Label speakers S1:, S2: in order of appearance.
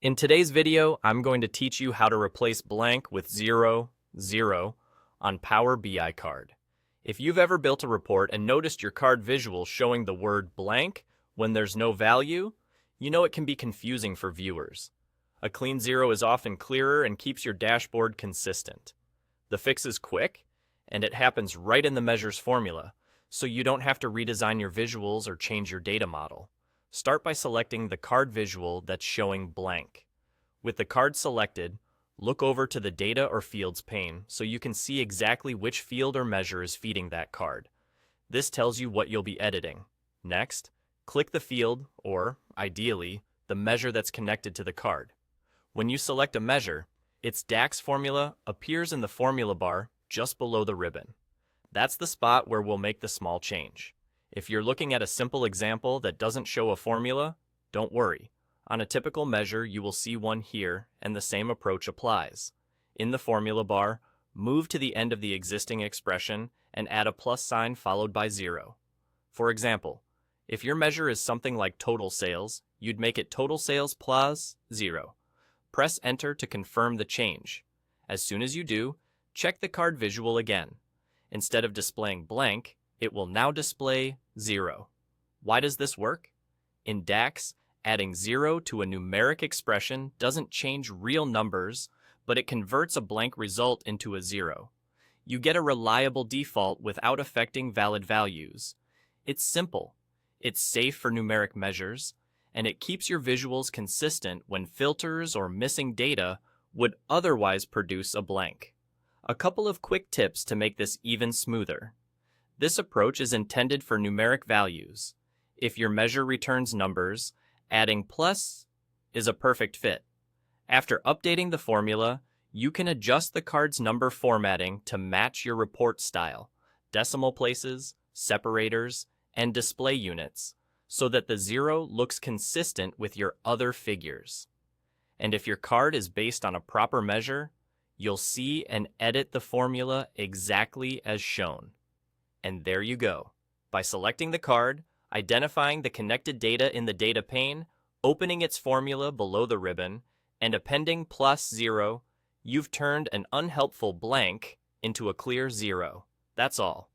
S1: In today's video, I'm going to teach you how to replace blank with 0, 0 on Power BI card. If you've ever built a report and noticed your card visual showing the word blank when there's no value, you know it can be confusing for viewers. A clean 0 is often clearer and keeps your dashboard consistent. The fix is quick, and it happens right in the measures formula, so you don't have to redesign your visuals or change your data model. Start by selecting the card visual that's showing blank. With the card selected, look over to the Data or Fields pane so you can see exactly which field or measure is feeding that card. This tells you what you'll be editing. Next, click the field or, ideally, the measure that's connected to the card. When you select a measure, its DAX formula appears in the formula bar just below the ribbon. That's the spot where we'll make the small change. If you're looking at a simple example that doesn't show a formula, don't worry. On a typical measure, you will see one here, and the same approach applies. In the formula bar, move to the end of the existing expression and add a plus sign followed by 0. For example, if your measure is something like total sales, you'd make it total sales plus 0. Press Enter to confirm the change. As soon as you do, check the card visual again. Instead of displaying blank, it will now display 0. Why does this work? In DAX, adding 0 to a numeric expression doesn't change real numbers, but it converts a blank result into a 0. You get a reliable default without affecting valid values. It's simple, it's safe for numeric measures, and it keeps your visuals consistent when filters or missing data would otherwise produce a blank. A couple of quick tips to make this even smoother. This approach is intended for numeric values. If your measure returns numbers, adding plus is a perfect fit. After updating the formula, you can adjust the card's number formatting to match your report style, decimal places, separators, and display units, so that the 0 looks consistent with your other figures. And if your card is based on a proper measure, you'll see and edit the formula exactly as shown. And there you go. By selecting the card, identifying the connected data in the data pane, opening its formula below the ribbon, and appending plus 0, you've turned an unhelpful blank into a clear 0. That's all.